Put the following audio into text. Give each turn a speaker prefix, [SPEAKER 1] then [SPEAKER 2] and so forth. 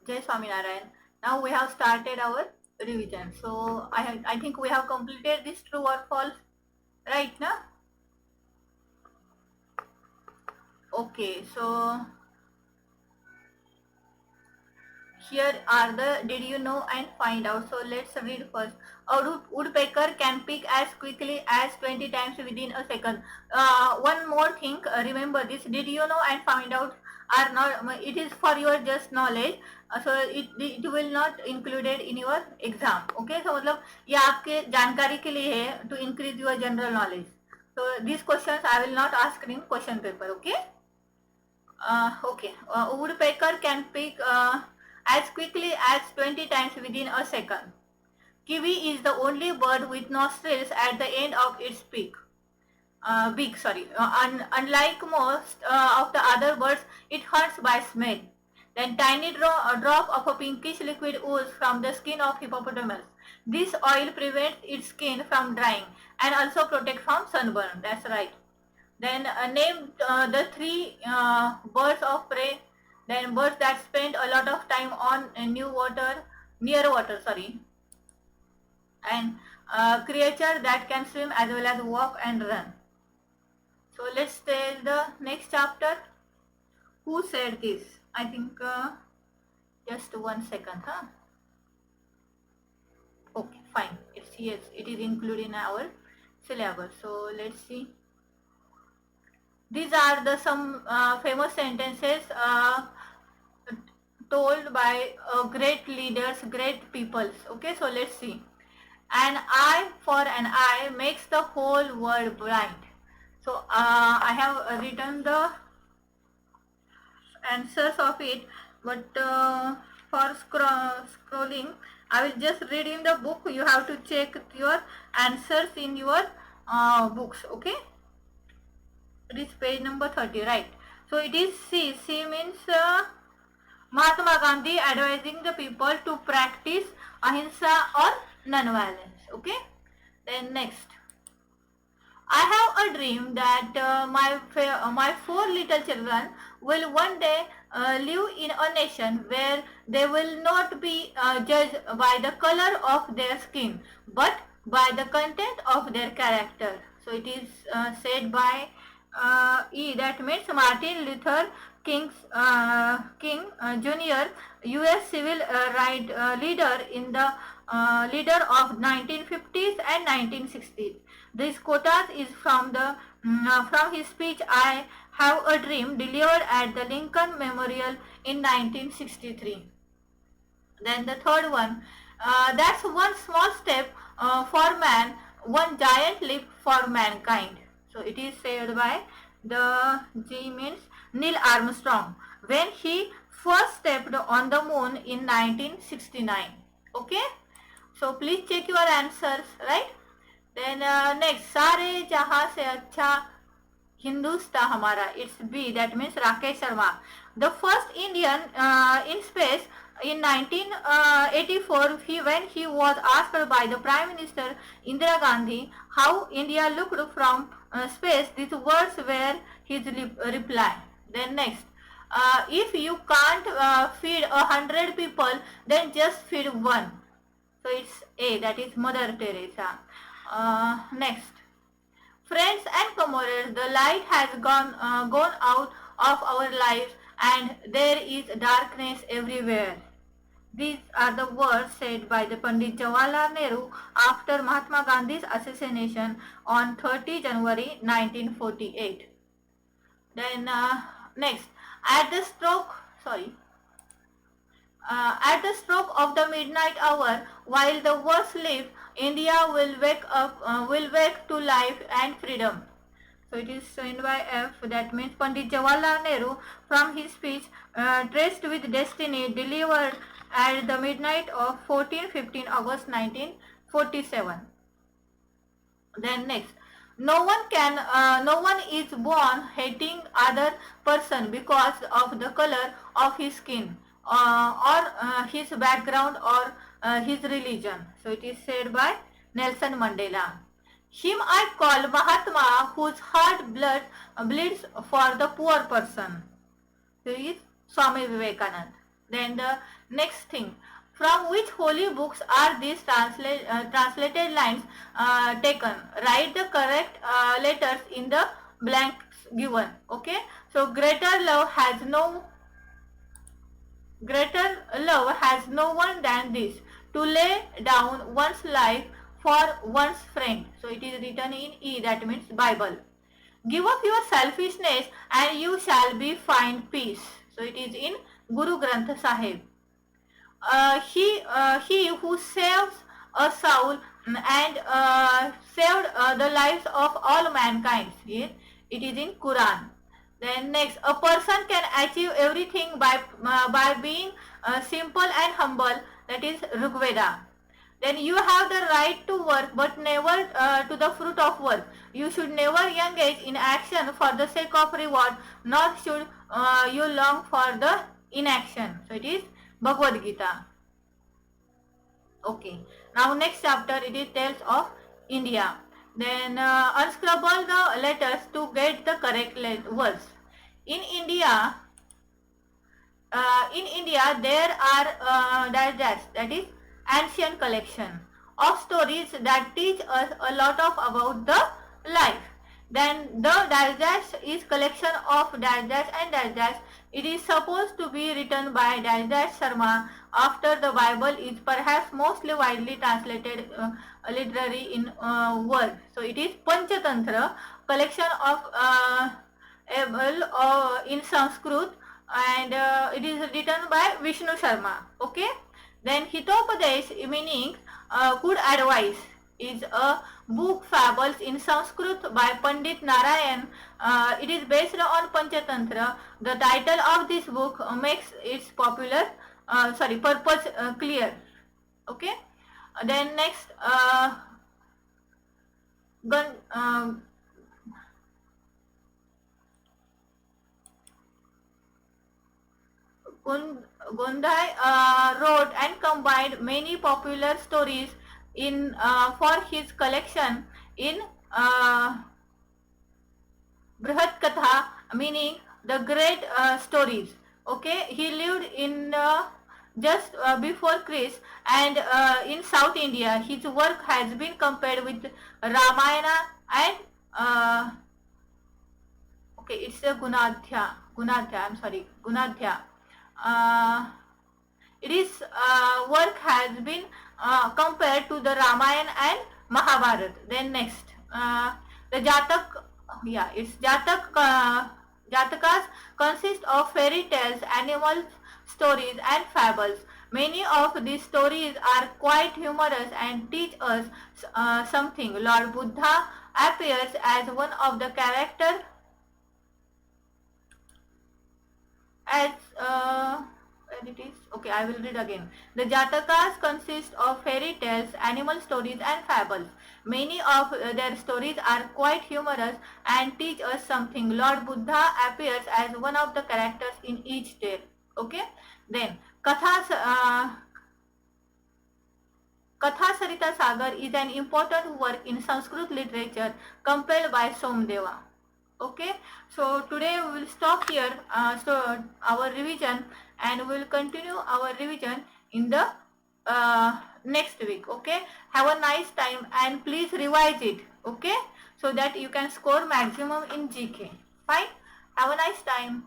[SPEAKER 1] Jai Swaminarayan. Now we have started our revision. So I think we have completed this true or false, right? Na? Okay. So here are the did you know and find out. So let's read first. A woodpecker can pick as quickly as 20 times within a second. One more thing, remember this did you know and find out are not, it is for your just knowledge. So it will not included in your exam. Okay, so मतलब ये आपके जानकारी के लिए है, to increase your general knowledge. So these questions I will not ask in question paper. Okay. Okay, a woodpecker can pick as quickly as 20 times within a second. Kiwi is the only bird with nostrils at the end of its beak. Unlike most of the other birds, it hunts by smell. Then tiny drop of a pinkish liquid ooze from the skin of hippopotamus. This oil prevents its skin from drying and also protect from sunburn. That's right. Then name the three birds of prey. Then birds that spend a lot of time on near water, sorry. And creature that can swim as well as walk and run. So let's tell the next chapter. Who said this? I think just 1 second, huh? Okay, fine. It's yes, it is included in our syllabus. So let's see. These are the some famous sentences told by great leaders, great peoples. Okay, so let's see. An eye for an eye makes the whole world blind. So I have written the answers of it, but for scrolling, I will just read in the book. You have to check your answers in your books. Okay. It is page number 30, right? So it is C. C means Mahatma Gandhi advising the people to practice ahimsa or non-violence. Okay. Then next, I have a dream that my four little children will one day live in a nation where they will not be judged by the color of their skin, but by the content of their character. So it is said by E. That means Martin Luther King Jr., U.S. civil right leader in the leader of 1950s and 1960s. This quote is from from his speech "I Have a Dream" delivered at the Lincoln Memorial in 1963. Then the third one, that's one small step for man, one giant leap for mankind. So it is said by the G means Neil Armstrong when he first stepped on the moon in 1969. Okay, so please check your answers, right? Then next, सारे जहां से अच्छा हिंदुस्तान हमारा, it's B, that means Rakesh Sharma, the first Indian in space in 1984. When he was asked by the Prime Minister Indira Gandhi how India looked from space, these words were his reply. Then next, if you can't feed 100 people, then just feed one. So it's A, that is Mother Teresa. Next, friends and comrades, the light has gone out of our lives and there is darkness everywhere. These are the words said by the Pandit Jawaharlal Nehru after Mahatma Gandhi's assassination on 30 January 1948. Then next, at the stroke, at the stroke of the midnight hour, while the world sleeps, India will wake to life and freedom. So it is signed by F. That means Pandit Jawaharlal Nehru from his speech "Dressed with Destiny" delivered at the midnight of 14-15 August 1947. Then next, no one is born hating other person because of the color of his skin or his background or his religion. So it is said by Nelson Mandela. Him I call Mahatma, whose heart bleeds for the poor person. So he is Swami Vivekananda. Then the next thing, from which holy books are these translated lines taken? Write the correct letters in the blanks given. Okay, so greater love has no one than this, to lay down one's life for one's friend. So it is written in E, that means Bible. Give up your selfishness and you shall be find peace. So it is in Guru Granth Sahib. He who saves a soul and saved the lives of all mankind. Yes, it is in Quran. Then next, a person can achieve everything by being simple and humble. That is Rigveda. Then you have the right to work, but never to the fruit of work. You should never engage in action for the sake of reward, nor should you long for the inaction. So it is Bhagavad Gita. Okay. Now next chapter it tells of India. Then unscrabble the letters to get the correct words. In India, there are digests, that is ancient collection of stories that teach us a lot of about the life. Then the digest is collection of digest and digest. It is supposed to be written by Digest Sharma after the Bible is perhaps mostly widely translated literary in world. So it is Panchatantra, collection of in Sanskrit, and it is written by Vishnu Sharma. Okay. Then Hitopadesh, meaning good advice, is a book fables in Sanskrit by Pandit Narayan. It is based on Panchatantra. The title of this book makes its purpose clear. Okay. Then next, Gondai wrote and combined many popular stories in for his collection in Brihat Katha, meaning the great stories. Okay, he lived in just before Christ, and in South India. His work has been compared with Ramayana and okay, it's a Gunadhya. I'm sorry, Gunadhya. Its work has been compared to the Ramayana and Mahabharata. Then next, the Jatak, its Jatakas consist of fairy tales, animal stories and fables. Many of these stories are quite humorous and teach us something. Lord Buddha appears as one of the characters as where it is. Okay, I will read again. The Jatakas consist of fairy tales, animal stories and fables. Many of their stories are quite humorous and teach us something. Lord Buddha appears as one of the characters in each tale. Okay. Then Katha Sarita Sagar is an important work in Sanskrit literature compiled by Somdeva. Okay, so today we will stop here, so our revision, and we will continue our revision in the next week. Okay, have a nice time and please revise it. Okay, so that you can score maximum in GK. Fine, have a nice time.